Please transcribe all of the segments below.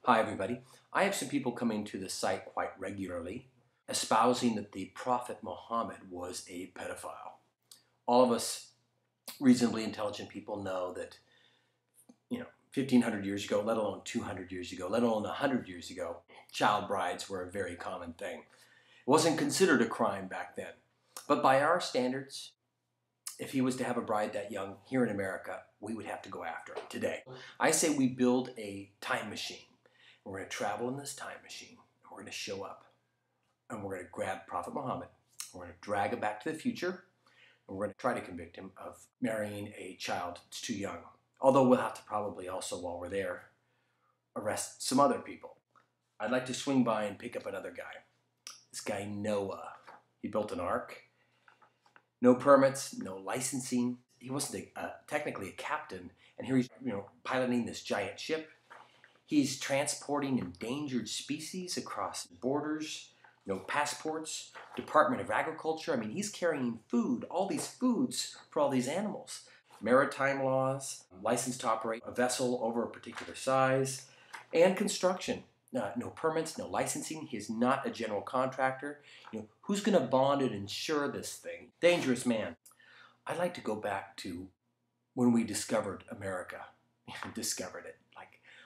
Hi, everybody. I have some people coming to the site quite regularly espousing that the Prophet Mohammed was a pedophile. All of us reasonably intelligent people know that, 1,500 years ago, let alone 200 years ago, let alone 100 years ago, child brides were a very common thing. It wasn't considered a crime back then. But by our standards, if he was to have a bride that young here in America, we would have to go after him today. I say we build a time machine. We're going to travel in this time machine, and we're going to show up, and we're going to grab Prophet Muhammad. We're going to drag him back to the future, and we're going to try to convict him of marrying a child that's too young. Although we'll have to probably also, while we're there, arrest some other people. I'd like to swing by and pick up another guy. This guy Noah. He built an ark. No permits, no licensing. He wasn't technically a captain, and here he's piloting this giant ship. He's transporting endangered species across borders, no passports, Department of Agriculture. I mean, he's carrying food, all these foods for all these animals. Maritime laws, license to operate a vessel over a particular size, and construction. No permits, no licensing. He is not a general contractor. Who's going to bond and insure this thing? Dangerous man. I'd like to go back to when we discovered America. Discovered it.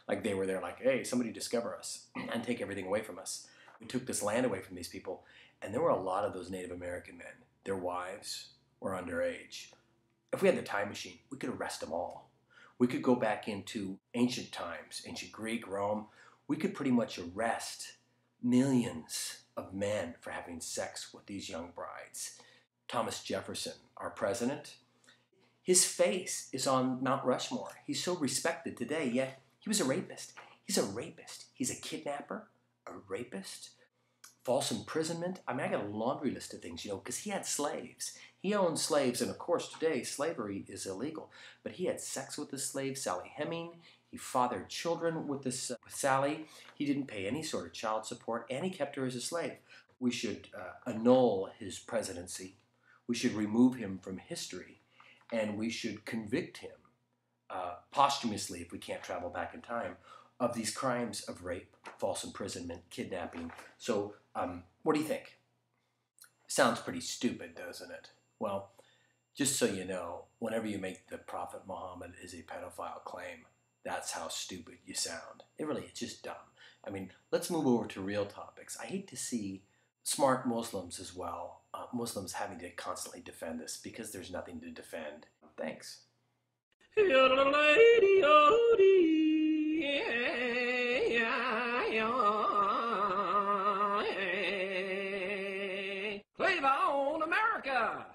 Like they were there like, hey, somebody discover us and take everything away from us. We took this land away from these people, and there were a lot of those Native American men. Their wives were underage. If we had the time machine, we could arrest them all. We could go back into ancient times, ancient Greek, Rome. We could pretty much arrest millions of men for having sex with these young brides. Thomas Jefferson, our president, his face is on Mount Rushmore. He's so respected today, yet he was a rapist. He's a rapist. He's a kidnapper, a rapist, false imprisonment. I mean, I got a laundry list of things, because he had slaves. He owned slaves, and of course today slavery is illegal. But he had sex with the slave, Sally Heming. He fathered children with Sally. He didn't pay any sort of child support, and he kept her as a slave. We should annul his presidency. We should remove him from history, and we should convict him posthumously, if we can't travel back in time, of these crimes of rape, false imprisonment, kidnapping. So, what do you think? Sounds pretty stupid, doesn't it? Well, just so you know, whenever you make the Prophet Muhammad is a pedophile claim, that's how stupid you sound. It's just dumb. I mean, let's move over to real topics. I hate to see smart Muslims as well, Muslims having to constantly defend this because there's nothing to defend. Thanks. Flavor on America!